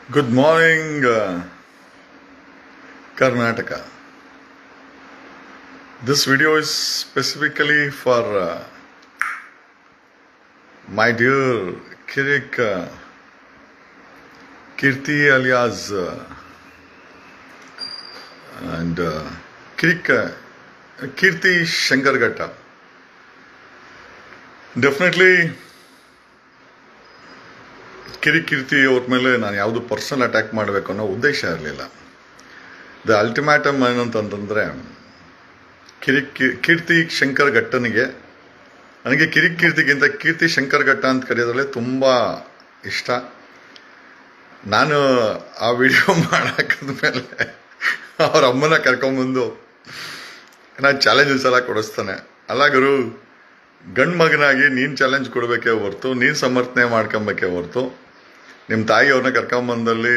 Good morning, Karnataka. This video is specifically for my dear Kirik Kirti alias and Kirik Kirti Shankarghatta. Definitely Kirik Keerthi ಅವ್ರ ಮೇಲೆ ನಾನು ಯಾವುದು personal attack ಮಾಡಬೇಕು ಅನ್ನೋ ಉದ್ದೇಶ ಇರಲಿಲ್ಲ. ದ ಅಲ್ಟಿಮೇಟಮ್ ಏನಂತಂದ್ರೆ ಕೀರ್ತಿ ಶಂಕರಘಟ್ಟನಿಗೆ ನನಗೆ ಕಿರಿಕೀರ್ತಿಗಿಂತ ಕೀರ್ತಿ ಶಂಕರಘಟ್ಟ ಅಂತ ಕರೆಯೋದ್ರಲ್ಲಿ ತುಂಬ ಇಷ್ಟ. ನಾನು ಆ ವಿಡಿಯೋ ಮಾಡಾಕದ್ಮೇಲೆ ಅವ್ರ ಅಮ್ಮನ ಕರ್ಕೊಂಬಂದು ನಾನು ಚಾಲೆಂಜಸ್ ಎಲ್ಲ ಕೊಡಿಸ್ತಾನೆ. ಅಲ್ಲ ಗುರು, ಗಂಡು ಮಗನಾಗಿ ನೀನು ಚಾಲೆಂಜ್ ಕೊಡಬೇಕೇ ಹೊರ್ತು, ನೀನು ಸಮರ್ಥನೆ ಮಾಡ್ಕೊಬೇಕೇ ಹೊರ್ತು ನಿಮ್ಮ ತಾಯಿಯವ್ರನ್ನ ಕರ್ಕೊಂಬಂದಲ್ಲಿ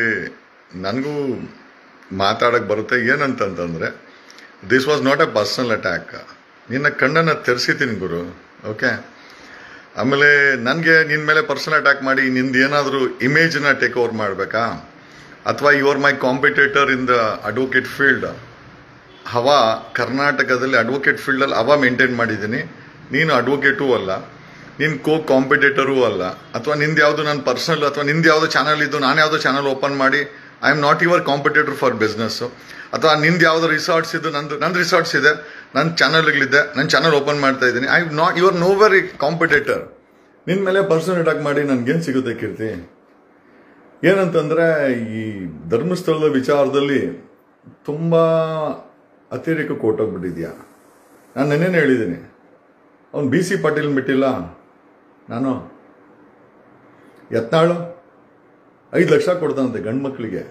ನನಗೂ ಮಾತಾಡೋಕ್ಕೆ ಬರುತ್ತೆ. ಏನಂತಂತಂದರೆ this was not a personal attack. ನಿನ್ನ ಕಣ್ಣನ್ನು ತೆರೆಸಿದ್ದೀನಿ ಗುರು, ಓಕೆ. ಆಮೇಲೆ ನನಗೆ ನಿನ್ನ ಮೇಲೆ ಪರ್ಸನಲ್ ಅಟ್ಯಾಕ್ ಮಾಡಿ ನಿಂದು ಏನಾದರೂ ಇಮೇಜನ್ನ ಟೇಕ್ ಓವರ್ ಮಾಡಬೇಕಾ, ಅಥವಾ you are my competitor in the advocate field. ಹವಾ ಕರ್ನಾಟಕದಲ್ಲಿ ಅಡ್ವೊಕೇಟ್ ಫೀಲ್ಡಲ್ಲಿ ಹವಾ ಮೇಂಟೈನ್ ಮಾಡಿದ್ದೀನಿ. ನೀನು ಅಡ್ವೊಕೇಟೂ ಅಲ್ಲ, ನೀನು ಕಾಂಪಿಟೇಟರೂ ಅಲ್ಲ, ಅಥವಾ ನಿಂದು ಯಾವುದು ನನ್ನ ಪರ್ಸನಲ್ ಅಥವಾ ನಿಂದು ಯಾವುದೋ ಚಾನಲ್ ಇದ್ದು ನಾನು ಯಾವುದೋ ಚಾನಲ್ ಓಪನ್ ಮಾಡಿ I am not your competitor for business, ಅಥವಾ ನಿಂದು ಯಾವುದೋ ರಿಸಾರ್ಟ್ಸ್ ಇದ್ದು ನನ್ನ ರಿಸಾರ್ಟ್ಸ್ ಇದೆ, ನನ್ನ ಚಾನಲ್ಗಳಿದ್ದೆ, ನನ್ನ ಚಾನಲ್ ಓಪನ್ ಮಾಡ್ತಾ ಇದ್ದೀನಿ. I not your no very competitor. ನಿನ್ನ ಮೇಲೆ ಪರ್ಸನಲ್ ಅಟ್ಯಾಕ್ ಮಾಡಿ ನನಗೇನು ಸಿಗುತ್ತೆ ಕೀರ್ತಿ? ಏನಂತಂದರೆ ಈ ಧರ್ಮಸ್ಥಳದ ವಿಚಾರದಲ್ಲಿ ತುಂಬ ಅತಿರೇಕಕ್ಕೆ ಹೊರಟೋಗ್ಬಿಟ್ಟಿದ್ಯಾ. ನಾನು ನೆನ್ನೆನೇ ಹೇಳಿದ್ದೀನಿ, ಅವ್ನು BC ಪಾಟೀಲ್ ಬಿಟ್ಟಿಲ್ಲ, ನಾನು ಯತ್ನಾಳು 5 ಲಕ್ಷ ಕೊಡ್ತಾನಂತೆ ಗಂಡು ಮಕ್ಕಳಿಗೆ.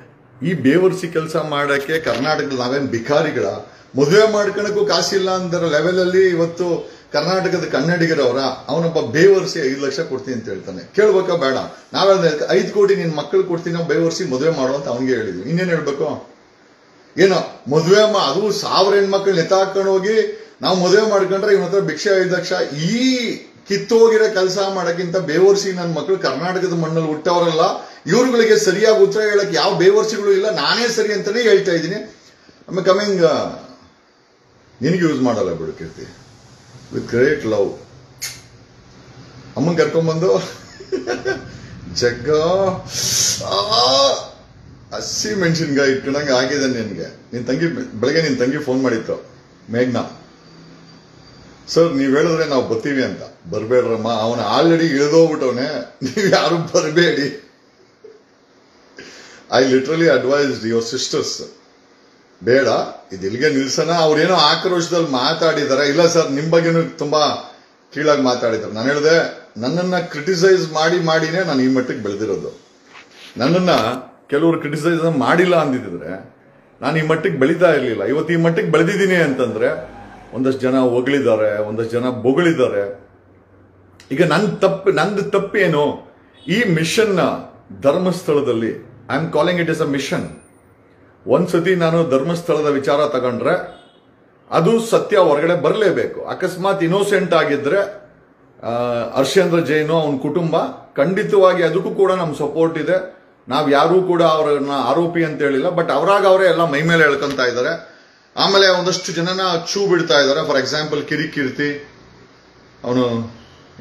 ಈ ಬೇವರ್ಸಿ ಕೆಲಸ ಮಾಡೋಕ್ಕೆ ಕರ್ನಾಟಕದಲ್ಲಿ ನಾವೇನು ಭಿಕಾರಿಗಳ? ಮದುವೆ ಮಾಡ್ಕೊಳಕ್ಕೂ ಕಾಸಿಲ್ಲ ಅಂದರ ಲೆವೆಲಲ್ಲಿ ಇವತ್ತು ಕರ್ನಾಟಕದ ಕನ್ನಡಿಗರವರ ಅವನೊಬ್ಬ ಬೇವರ್ಸಿ 5 ಲಕ್ಷ ಕೊಡ್ತೀನಿ ಅಂತ ಹೇಳ್ತಾನೆ. ಕೇಳ್ಬೇಕಾ ಬೇಡ? ನಾವೆಲ್ಲ 5 ಕೋಟಿ ನಿನ್ನ ಮಕ್ಕಳು ಕೊಡ್ತೀನಿ ಬೇವರ್ಸಿ ಮದುವೆ ಮಾಡೋ ಅಂತ ಅವನಿಗೆ ಹೇಳಿದ್ವಿ. ಇನ್ನೇನು ಹೇಳ್ಬೇಕು? ಏನೋ ಮದುವೆ ಅದು 1000 ಹೆಣ್ಮಕ್ಳು ನೆತ್ತಾಕೊಂಡು ಹೋಗಿ ನಾವು ಮದುವೆ ಮಾಡ್ಕೊಂಡ್ರೆ ಇವನ ಹತ್ರ ಭಿಕ್ಷೆ 5 ಲಕ್ಷ. ಈ ಕಿತ್ತೋಗಿರೋ ಕೆಲಸ ಮಾಡೋಕ್ಕಿಂತ ಬೇವರ್ಸಿ ನನ್ನ ಮಕ್ಕಳು ಕರ್ನಾಟಕದ ಮಣ್ಣಲ್ಲಿ ಹುಟ್ಟವರಲ್ಲ, ಇವ್ರುಗಳಿಗೆ ಸರಿಯಾಗಿ ಉತ್ತರ ಹೇಳಕ್ಕೆ ಯಾವ ಬೇವರ್ಸಿಗಳು ಇಲ್ಲ, ನಾನೇ ಸರಿ ಅಂತಾನೆ ಹೇಳ್ತಾ ಇದ್ದೀನಿ. ಆಮೇಲೆ ಕಮಿಂಗ್ ನಿನಗೆ ಯೂಸ್ ಮಾಡಲ್ಲ ಬಿಡು ಕೀರ್ತಿ, ವಿತ್ ಗ್ರೇಟ್ ಲವ್. ಅಮ್ಮನ್ ಕರ್ಕೊಂಡ್ಬಂದು ಜಗ್ಗ ಹಸಿ ಮೆಣಸಿನ್ಕಾಯಿ ಇಟ್ಕೊಂಡಂಗೆ ಆಗಿದೆ ನಿನ್ಗೆ. ನಿನ್ ತಂಗಿ ಬೆಳಗ್ಗೆ ನಿನ್ ತಂಗಿ ಫೋನ್ ಮಾಡಿತ್ತು, ಮೇಘ್ನಾ, ಸರ್ ನೀವ್ ಹೇಳಿದ್ರೆ ನಾವು ಬರ್ತೀವಿ ಅಂತ. ಬರ್ಬೇಡ್ರಮ್ಮ, ಅವನ ಆಲ್ರೆಡಿ ಇಳಿದೋಗ್ಬಿಟ್ಟವನೆ, ನೀವ್ ಯಾರು ಬರಬೇಡಿ. I literally advised your sisters, ಬೇಡ ಇದು ಇಲ್ಲಿಗೆ ನಿಲ್ಸನ. ಅವ್ರೇನೋ ಆಕ್ರೋಶದಲ್ಲಿ ಮಾತಾಡಿದಾರೆ. ಇಲ್ಲ ಸರ್ ನಿಮ್ ಬಗ್ಗೆನೂ ತುಂಬಾ ಕೀಳಾಗಿ ಮಾತಾಡಿದಾರೆ. ನಾನು ಹೇಳಿದೆ, ನನ್ನನ್ನ ಕ್ರಿಟಿಸೈಸ್ ಮಾಡಿನೇ ನಾನು ಈ ಮಟ್ಟಿಗೆ ಬೆಳೆದಿರೋದು. ನನ್ನನ್ನ ಕೆಲವರು ಕ್ರಿಟಿಸೈಸ್ ಮಾಡಿಲ್ಲ ಅಂದಿದ್ರೆ ನಾನು ಈ ಮಟ್ಟಿಗೆ ಬೆಳೀತಾ ಇರ್ಲಿಲ್ಲ. ಇವತ್ತು ಈ ಮಟ್ಟಿಗೆ ಬೆಳೆದಿದ್ದೀನಿ ಅಂತಂದ್ರೆ ಒಂದಷ್ಟು ಜನ ಹೊಗಳಿದ್ದಾರೆ, ಒಂದಷ್ಟು ಜನ ಬೊಗಳಿದ್ದಾರೆ. ಈಗ ನಂದು ತಪ್ಪೇನು? ಈ ಮಿಷನ್ ಧರ್ಮಸ್ಥಳದಲ್ಲಿ I am calling it is a mission. ಒಂದ್ಸತಿ ನಾನು ಧರ್ಮಸ್ಥಳದ ವಿಚಾರ ತಗೊಂಡ್ರೆ ಅದು ಸತ್ಯ ಹೊರಗಡೆ ಬರಲೇಬೇಕು. ಅಕಸ್ಮಾತ್ ಇನ್ನೋಸೆಂಟ್ ಆಗಿದ್ರೆ ಹರ್ಷೇಂದ್ರ ಜೈನು ಅವನ ಕುಟುಂಬ ಖಂಡಿತವಾಗಿ ಅದಕ್ಕೂ ಕೂಡ ನಮ್ಮ ಸಪೋರ್ಟ್ ಇದೆ. ನಾವ್ ಯಾರೂ ಕೂಡ ಅವರನ್ನ ಆರೋಪಿ ಅಂತ ಹೇಳಿಲ್ಲ, ಬಟ್ ಅವರಾಗ ಅವರೇ ಎಲ್ಲ ಮೈ ಮೇಲೆ ಹೇಳ್ಕೊಂತ ಇದ್ದಾರೆ. ಆಮೇಲೆ ಒಂದಷ್ಟು ಜನನ ಚೂ ಬಿಡ್ತಾ ಇದ್ದಾರೆ. ಫಾರ್ ಎಕ್ಸಾಂಪಲ್ ಕಿರಿಕೀರ್ತಿ, ಅವನು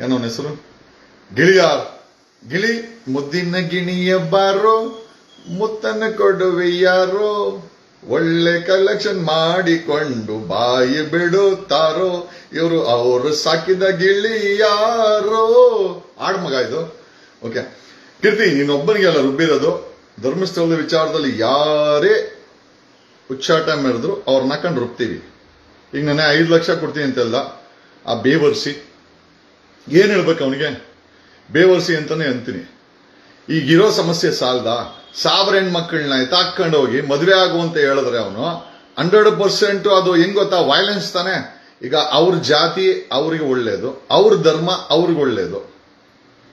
ಏನವನ ಹೆಸರು, ಗಿಳಿ ಮುದ್ದಿನ ಗಿಣಿಯ ಬಾರೋ ಮುತ್ತನ್ನ ಕೊಡುವೆ ಯಾರೋ, ಒಳ್ಳೆ ಕಲೆಕ್ಷನ್ ಮಾಡಿಕೊಂಡು ಬಾಯಿ ಬಿಡುತ್ತಾರೋ, ಇವರು ಅವರು ಸಾಕಿದ ಗಿಳಿ ಯಾರೋ. ಆಡ್ ಮಗ ಇದು. ಓಕೆ ಕೀರ್ತಿ, ನೀನೊಬ್ಬನಿಗೆ ಅಲ್ಲ ರುಬ್ಬಿರೋದು. ಧರ್ಮಸ್ಥಳದ ವಿಚಾರದಲ್ಲಿ ಯಾರೇ ಉಚ್ಚಾಟ ಮೆರೆದ್ರು ಅವ್ರನ್ನ ಕಂಡು ರುಬ್ತೀವಿ. ಈಗ ನಾನೇ 5 ಲಕ್ಷ ಕೊಡ್ತೀನಿ ಅಂತೆಲ್ಲ ಆ ಬೇವರ್ಸಿ ಏನ್ ಹೇಳ್ಬೇಕು ಅವನಿಗೆ? ಬೇವರ್ಸಿ ಅಂತಾನೆ ಅಂತೀನಿ. ಈಗಿರೋ ಸಮಸ್ಯೆ ಸಾಲ್ದ? 1000 ಹೆಣ್ಮಕ್ಳನ್ನ ಎತ್ತಾಕೊಂಡು ಹೋಗಿ ಮದುವೆ ಆಗುವಂತ ಹೇಳಿದ್ರೆ ಅವನು 100% ಅದು ಹೆಂಗ್ ಗೊತ್ತಾ? ವೈಲೆನ್ಸ್ ತಾನೆ. ಈಗ ಅವ್ರ ಜಾತಿ ಅವ್ರಿಗೆ ಒಳ್ಳೇದು, ಅವ್ರ ಧರ್ಮ ಅವ್ರಿಗೆ ಒಳ್ಳೇದು.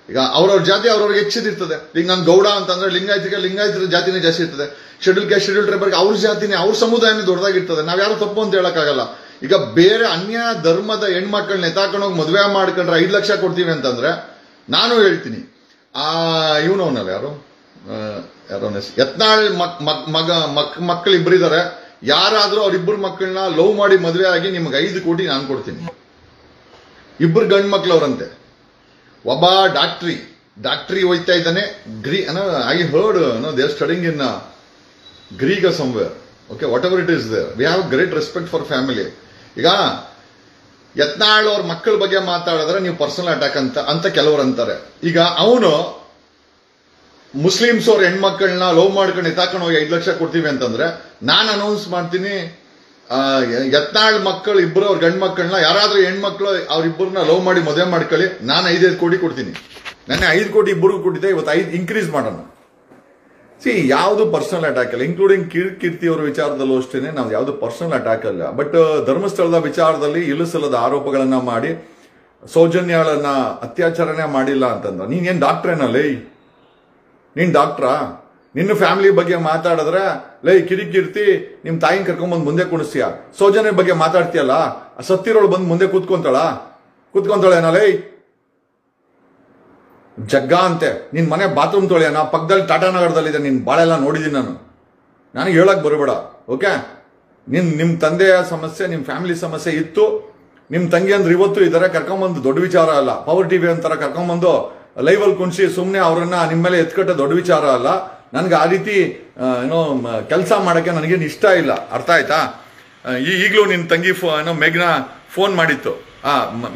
ಈಗ ಅವ್ರವ್ರ ಜಾತಿ ಅವ್ರವ್ರಿಗೆ ಹೆಚ್ಚಿದಿರ್ತದೆ. ಈಗ ನಾನು ಗೌಡ ಅಂತಂದ್ರೆ ಲಿಂಗಾಯತರ ಜಾತಿನೇ ಜಾಸ್ತಿ ಇರ್ತದೆ. ಶೆಡ್ಯೂಲ್ ಕ್ಯಾಸ್ಟ್ ಶೆಡ್ಯೂಲ್ ಟ್ರೈಬರ್ಗೆ ಅವ್ರ ಜಾತಿನೇ ಅವ್ರ ಸಮುದಾಯನೇ ದೊಡ್ಡದಾಗಿರ್ತದೆ. ನಾವ್ ಯಾರು ತಪ್ಪು ಅಂತ ಹೇಳಕ್ಕಾಗಲ್ಲ. ಈಗ ಬೇರೆ ಅನ್ಯ ಧರ್ಮದ ಹೆಣ್ಮಕ್ಳನ್ನ ಎತ್ತಾಕೊಂಡು ಹೋಗಿ ಮದುವೆ ಮಾಡ್ಕೊಂಡ್ರೆ 5 ಲಕ್ಷ ಕೊಡ್ತೀವಿ ಅಂತಂದ್ರೆ ನಾನು ಹೇಳ್ತೀನಿ, ಇವನವನಲ್ಲ ಯಾರು ಯಾರೋ ಯತ್ನಾಳ್ ಮಕ್ಕಳು ಇಬ್ಬರಿದ್ದಾರೆ, ಯಾರಾದ್ರೂ ಅವ್ರಿಬ್ಬರು ಮಕ್ಕಳನ್ನ ಲವ್ ಮಾಡಿ ಮದುವೆ ಆಗಿ ನಿಮ್ಗೆ 5 ಕೋಟಿ ನಾನು ಕೊಡ್ತೀನಿ. ಇಬ್ಬರು ಗಂಡು ಮಕ್ಳು ಅವರಂತೆ. ಒಬ್ಬ ಡಾಕ್ಟ್ರಿ ಹೋಯ್ತಾ ಇದ್ದಾನೆ. I heard they are studying in Greek somewhere. Okay, whatever it is there, we have great respect for family. ಈಗ ಯತ್ನಾಳ್ ಅವ್ರ ಮಕ್ಕಳ ಬಗ್ಗೆ ಮಾತಾಡಿದ್ರೆ ನೀವು ಪರ್ಸನಲ್ ಅಟ್ಯಾಕ್ ಅಂತ ಕೆಲವರು ಅಂತಾರೆ. ಈಗ ಅವನು ಮುಸ್ಲಿಮ್ಸ್ ಅವ್ರ ಹೆಣ್ಮಕ್ಳನ್ನ ಲವ್ ಮಾಡ್ಕೊಂಡು ಎತ್ತಾಕೊಂಡು ಹೋಗಿ 5 ಲಕ್ಷ ಕೊಡ್ತೀವಿ ಅಂತಂದ್ರೆ ನಾನು ಅನೌನ್ಸ್ ಮಾಡ್ತೀನಿ, ಯತ್ನಾಳ್ ಮಕ್ಕಳು ಇಬ್ಬರು ಅವ್ರ ಗಂಡು ಮಕ್ಕಳನ್ನ ಯಾರಾದ್ರೂ ಹೆಣ್ಮಕ್ಳು ಅವ್ರಿಬ್ಬರನ್ನ ಲವ್ ಮಾಡಿ ಮದುವೆ ಮಾಡ್ಕೊಳ್ಳಿ, ನಾನು 5 ಕೋಟಿ ಕೊಡ್ತೀನಿ. ನೆನ್ನೆ 5 ಕೋಟಿ ಇಬ್ಬರಿಗೂ ಕೊಟ್ಟಿದ್ದೆ, ಇವತ್ತು 5 ಇನ್ಕ್ರೀಸ್ ಮಾಡೋಣ. ಯಾವುದು ಪರ್ಸನಲ್ ಅಟ್ಯಾಕ್ ಅಲ್ಲ, ಇನ್ಕ್ಲೂಡಿಂಗ್ ಕೀರ್ತಿ ಅವರ ವಿಚಾರದಲ್ಲೂ ಅಷ್ಟೇನೆ ನಾವು ಯಾವುದು ಪರ್ಸನಲ್ ಅಟ್ಯಾಕ್ ಅಲ್ಲ. ಬಟ್ ಧರ್ಮಸ್ಥಳದ ವಿಚಾರದಲ್ಲಿ ಇಳಿಸಲದ ಆರೋಪಗಳನ್ನ ಮಾಡಿ ಸೌಜನ್ಯಗಳನ್ನ ಅತ್ಯಾಚಾರನೇ ಮಾಡಿಲ್ಲ ಅಂತಂದ್ರೆ ನೀನೇನ್ ಡಾಕ್ಟ್ರೇನಲ್ಲಿ? ನೀನ್ ಡಾಕ್ಟ್ರಾ? ನಿನ್ನ ಫ್ಯಾಮಿಲಿ ಬಗ್ಗೆ ಮಾತಾಡಿದ್ರೆ ಕಿರಿಕೀರ್ತಿ ನಿಮ್ ತಾಯಿನ ಕರ್ಕೊಂಡ್ಬಂದು ಮುಂದೆ ಕುಣಿಸ್ತೀಯ. ಸೌಜನ್ಯ ಬಗ್ಗೆ ಮಾತಾಡ್ತೀಯಲ್ಲ, ಸತ್ತಿರೋಳು ಬಂದು ಮುಂದೆ ಕೂತ್ಕೊಂತಾಳೇನ? ಜಗ್ಗ ಅಂತೆ ನಿನ್ ಮನೆ ಬಾತ್ರೂಮ್ ತೊಳೆಯೋಣ, ಪಕ್ಕದಲ್ಲಿ ಟಾಟಾನಗರದಲ್ಲಿದೆ, ನಿನ್ ಬಾಳೆಲ್ಲ ನೋಡಿದೀನಿ ನಾನು. ನನಗೆ ಹೇಳಕ್ ಬರಬೇಡ. ಓಕೆ, ನಿಮ್ ತಂದೆಯ ಸಮಸ್ಯೆ, ನಿಮ್ ಫ್ಯಾಮಿಲಿ ಸಮಸ್ಯೆ ಇತ್ತು. ನಿಮ್ ತಂಗಿ ಅಂದ್ರೆ ಇವತ್ತು ಇದಾರೆ, ಕರ್ಕೊಂಬಂದು ದೊಡ್ಡ ವಿಚಾರ ಅಲ್ಲ. ಪವರ್ ಟಿವಿ ಅಂತಾರ ಕರ್ಕೊಂಬಂದು ಲೈವಲ್ಲಿ ಕುಣಿಸಿ ಸುಮ್ಮನೆ ಅವರನ್ನ ನಿಮ್ಮ ಮೇಲೆ ಎತ್ಕಟ್ಟ ದೊಡ್ಡ ವಿಚಾರ ಅಲ್ಲ. ನನ್ಗೆ ಆ ರೀತಿ ಕೆಲಸ ಮಾಡಕ್ಕೆ ನನಗೇನು ಇಷ್ಟ ಇಲ್ಲ. ಅರ್ಥ ಆಯ್ತಾ? ಈಗಲೂ ನಿನ್ ತಂಗಿ ಮೇಘ್ನ ಫೋನ್ ಮಾಡಿತ್ತು,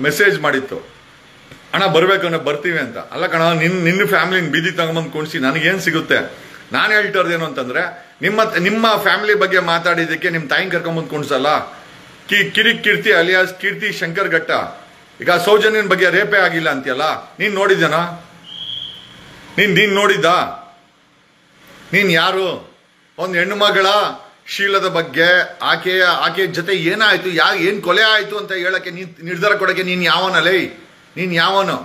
ಮೆಸೇಜ್ ಮಾಡಿತ್ತು, ಅಣ್ಣ ಬರ್ಬೇಕು ಬರ್ತೀವಿ ಅಂತ. ಅಲ್ಲ ಕಣ, ನಿನ್ನ ಫ್ಯಾಮಿಲಿನ ಬೀದಿ ತಗೊಂಬಂದು ಕುಣಿಸಿ ನನಗೇನು ಸಿಗುತ್ತೆ? ನಾನು ಹೇಳ್ತಾರದೇನು ಅಂತಂದ್ರೆ ನಿಮ್ಮ ಫ್ಯಾಮಿಲಿ ಬಗ್ಗೆ ಮಾತಾಡಿದಕ್ಕೆ ನಿಮ್ ತಾಯಿನ ಕರ್ಕೊಂಬಂದು ಕುಣಿಸಲ್ಲ. ಕೀರ್ತಿ ಅಲಿಯಾಸ್ ಕೀರ್ತಿ ಶಂಕರ್ ಘಟ್ಟ. ಈಗ ಸೌಜನ್ಯನ ಬಗ್ಗೆ ರೇಪೇ ಆಗಿಲ್ಲ ಅಂತೀಯಲ್ಲ, ನೀನ್ ನೋಡಿದನ? ನೀನ್ ನೋಡಿದ್ದ? ನೀನ್ ಯಾರು? ಒಂದು ಹೆಣ್ಣು ಮಗಳ ಶೀಲದ ಬಗ್ಗೆ ಆಕೆಯ ಜೊತೆ ಏನಾಯ್ತು, ಏನ್ ಕೊಲೆ ಆಯ್ತು ಅಂತ ಹೇಳಕ್ಕೆ ನಿರ್ಧಾರ ಕೊಡಕ್ಕೆ ನೀನ್ ಯಾವನಲ್ಲೇ? ನೀನ್ ಯಾವನು?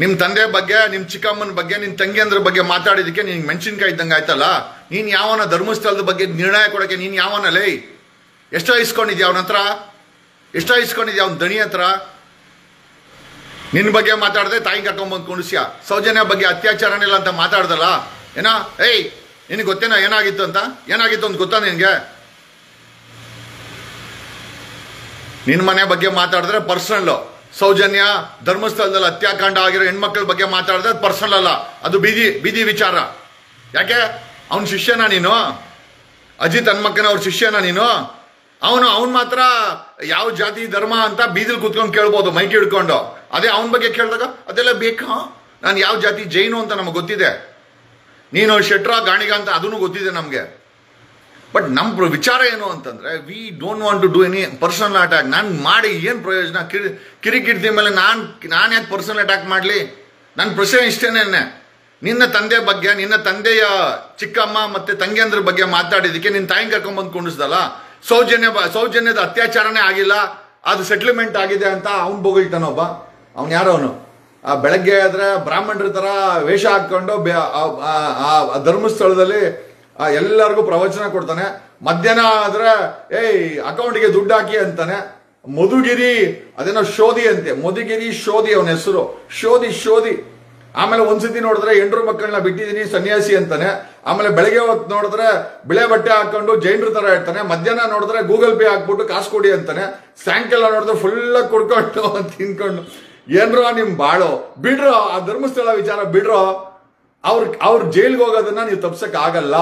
ನಿಮ್ ತಂದೆ ಬಗ್ಗೆ, ನಿಮ್ ಚಿಕ್ಕಮ್ಮನ ಬಗ್ಗೆ, ನಿನ್ ತಂಗಿಯಂದ್ರ ಬಗ್ಗೆ ಮಾತಾಡಿದಕ್ಕೆ ನೀನ್ ಮೆಣಸಿನ್ಕಾಯಿ ಇದ್ದಂಗೆ ಆಯ್ತಲ್ಲ. ನೀನ್ ಯಾವನ? ಧರ್ಮಸ್ಥಳದ ಬಗ್ಗೆ ನಿರ್ಣಯ ಕೊಡಕ್ಕೆ ನೀನ್ ಯಾವನಲ್ಲೇ? ಎಷ್ಟೋ ಇಸ್ಕೊಂಡಿದ್ಯಾ ಅವನ ಹತ್ರ? ಎಷ್ಟೋ ಇಸ್ಕೊಂಡಿದ್ಯಾ ಅವನ ದಣಿ ಹತ್ರ? ನಿನ್ನ ಬಗ್ಗೆ ಮಾತಾಡದೆ ತಾಯಿ ಕರ್ಕೊಂಡ್ಬಂದು ಕುಣಿಸ್ಯಾ. ಸೌಜನ್ಯ ಬಗ್ಗೆ ಅತ್ಯಾಚಾರನಿಲ್ಲ ಅಂತ ಮಾತಾಡ್ದಲ್ಲ ಏನಾ? ನಿನಗೆ ಗೊತ್ತೇನೋ ಏನಾಗಿತ್ತು ಅಂತ? ಏನಾಗಿತ್ತು ಅಂತ ಗೊತ್ತಾ ನಿನ್ಗೆ? ನಿನ್ ಮನೆ ಬಗ್ಗೆ ಮಾತಾಡಿದ್ರೆ ಪರ್ಸನಲ್. ಸೌಜನ್ಯ ಧರ್ಮಸ್ಥಳದಲ್ಲಿ ಹತ್ಯಾಕಾಂಡ ಆಗಿರೋ ಹೆಣ್ಮಕ್ಳ ಬಗ್ಗೆ ಮಾತಾಡಿದ್ರೆ ಪರ್ಸನಲ್ ಅಲ್ಲ, ಅದು ಬೀದಿ ವಿಚಾರ. ಯಾಕೆ? ಅವನ ಶಿಷ್ಯನ ನೀನು? ಅಜಿತ್ ಹನ್ಮಕ್ಕನ ಅವ್ರ ಶಿಷ್ಯನ ನೀನು? ಅವನು ಮಾತ್ರ ಯಾವ ಜಾತಿ ಧರ್ಮ ಅಂತ ಬೀದಿಲ್ ಕುತ್ಕೊಂಡು ಕೇಳ್ಬೋದು ಮೈಕ್ ಹಿಡ್ಕೊಂಡು. ಅದೇ ಅವನ ಬಗ್ಗೆ ಕೇಳಿದಾಗ ಅದೆಲ್ಲ ಬೇಕಾ? ನಾನು ಯಾವ ಜಾತಿ ಜೈನು ಅಂತ ನಮಗೆ ಗೊತ್ತಿದೆ, ನೀನು ಶೆಟ್ರ ಗಾಣಿಗ ಅಂತ ಅದನ್ನು ಗೊತ್ತಿದೆ ನಮಗೆ. ಬಟ್ ನಮ್ಮ ವಿಚಾರ ಏನು ಅಂತಂದ್ರೆ we don't want to do any personal attack. ನಾನು ಮಾಡಿ ಏನು ಪ್ರಯೋಜನ? ಕಿರಿಕಿರ್ತಿ ಮೇಲೆ ನಾನು ಯಾಕೆ ಪರ್ಸನಲ್ ಅಟ್ಯಾಕ್ ಮಾಡಲಿ? ನನ್ನ ಪ್ರಶ್ನೆ ಇಷ್ಟೇನೆ. ನಿನ್ನ ತಂದೆ ಬಗ್ಗೆ, ನಿನ್ನ ತಂದೆಯ ಚಿಕ್ಕಮ್ಮ ಮತ್ತೆ ತಂಗಿಯಂದ್ರ ಬಗ್ಗೆ ಮಾತಾಡಿದಕ್ಕೆ ನಿನ್ನ ತಾಯಿನ ಕರ್ಕೊಂಡ್ಬಂದು ಕುಣಿಸ್ದಲ್ಲ. ಸೌಜನ್ಯದ ಅತ್ಯಾಚಾರನೇ ಆಗಿಲ್ಲ, ಅದು ಸೆಟ್ಲ್ಮೆಂಟ್ ಆಗಿದೆ ಅಂತ ಅವ್ನು ಬೋಗಿಳ್ತಾನೊಬ್ಬ. ಅವ್ನು ಯಾರೋ ಅವನು ಬೆಳಗ್ಗೆ ಆದ್ರೆ ಬ್ರಾಹ್ಮಣರ ತರ ವೇಷ ಹಾಕೊಂಡು ಧರ್ಮಸ್ಥಳದಲ್ಲಿ ಎಲ್ಲರಿಗೂ ಪ್ರವಚನ ಕೊಡ್ತಾನೆ. ಮಧ್ಯಾಹ್ನ ಆದ್ರೆ ಅಕೌಂಟ್ಗೆ ದುಡ್ಡು ಹಾಕಿ ಅಂತಾನೆ. ಮಧುಗಿರಿ ಅದೇನೋ ಶೋಧಿ ಅಂತೆ, ಮಧುಗಿರಿ ಶೋಧಿ ಅವನ ಹೆಸರು, ಶೋಧಿ. ಆಮೇಲೆ ಒಂದ್ಸತಿ ನೋಡಿದ್ರೆ 8 ಮಕ್ಕಳನ್ನ ಬಿಟ್ಟಿದೀನಿ ಸನ್ಯಾಸಿ ಅಂತಾನೆ. ಆಮೇಲೆ ಬೆಳಗ್ಗೆ ಹೊತ್ತು ನೋಡಿದ್ರೆ ಬಿಳೆ ಬಟ್ಟೆ ಹಾಕೊಂಡು ಜೈನರ ತರ ಇರ್ತಾನೆ. ಮಧ್ಯಾಹ್ನ ನೋಡಿದ್ರೆ ಗೂಗಲ್ ಪೇ ಹಾಕ್ಬಿಟ್ಟು ಕಾಸು ಕೊಡಿ ಅಂತಾನೆ. ಸಾಯಂಕಾಲ ನೋಡಿದ್ರೆ ಫುಲ್ ಕುಡ್ಕೊಂಡು ತಿನ್ಕೊಂಡು. ಏನ್ರೋ ನಿಮ್ ಬಾಳೋ ಬಿಡ್ರೋ, ಆ ಧರ್ಮಸ್ಥಳ ವಿಚಾರ ಬಿಡ್ರೋ. ಅವ್ರ ಜೈಲ್ಗೆ ಹೋಗೋದನ್ನ ನೀವು ತಪ್ಸಕ್ ಆಗಲ್ಲ.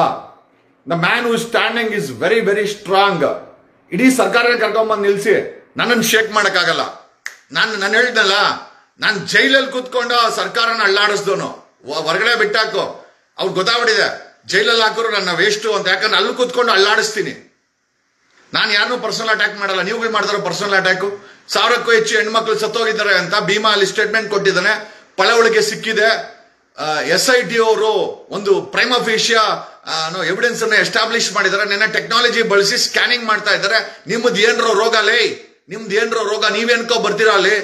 The man who standing is very very strong. ಇಡೀ ಸರ್ಕಾರ ಕರ್ಕೊಂಡ್ಬಂದು ನಿಲ್ಸಿ ನನ್ನನ್ನು ಶೇಕ್ ಮಾಡಕ್ಕಾಗಲ್ಲ. ನಾನು ಹೇಳ್ದಲ್ಲ, ನಾನು ಜೈಲಲ್ಲಿ ಕೂತ್ಕೊಂಡು ಸರ್ಕಾರನ ಅಳ್ಳಾಡಿಸ್ದೋನು. ಹೊರಗಡೆ ಬಿಟ್ಟಾಕು, ಅವ್ರಿಗೆ ಗೊತ್ತಾಗ್ಬಿಟ್ಟಿದೆ ಜೈಲಲ್ಲಿ ಹಾಕೋರು ನನ್ನ ವೇಸ್ಟು ಅಂತ. ಯಾಕಂದ್ರೆ ಅಲ್ಲಿ ಕೂತ್ಕೊಂಡು ಅಳ್ಳಾಡಿಸ್ತೀನಿ. ನಾನು ಯಾರನ್ನೂ ಪರ್ಸನಲ್ ಅಟ್ಯಾಕ್ ಮಾಡಲ್ಲ. ನೀವುಗಳು ಮಾಡಿದಾರೋ ಪರ್ಸನಲ್ ಅಟ್ಯಾಕು? 1000ಕ್ಕೂ ಹೆಚ್ಚು ಹೆಣ್ಮಕ್ಳು ಸತ್ತೋಗಿದ್ದಾರೆ ಅಂತ ಭೀಮಾ ಅಲ್ಲಿ ಸ್ಟೇಟ್ಮೆಂಟ್ ಕೊಟ್ಟಿದ್ದಾನೆ. ಪಳವಳಿಕೆ ಸಿಕ್ಕಿದೆ. SIT ಅವರು ಒಂದು ಪ್ರೈಮ್ ಆಫೀಷಿಯಾ ಎವಿಡೆನ್ಸ್ ಅನ್ನು ಎಸ್ಟಾಬ್ಲಿಷ್ ಮಾಡಿದ್ದಾರೆ. ನೆನ್ನೆ ಟೆಕ್ನಾಲಜಿ ಬಳಸಿ ಸ್ಕ್ಯಾನಿಂಗ್ ಮಾಡ್ತಾ ಇದ್ದಾರೆ. ನಿಮ್ದು ಏನ್ರೋ ರೋಗ ಲೇ, ನಿಮ್ದು ಏನ್ರೋ ರೋಗ, ನೀವೇನ್ಕೋ ಬರ್ತೀರಾ ಅಲ್ಲಿ?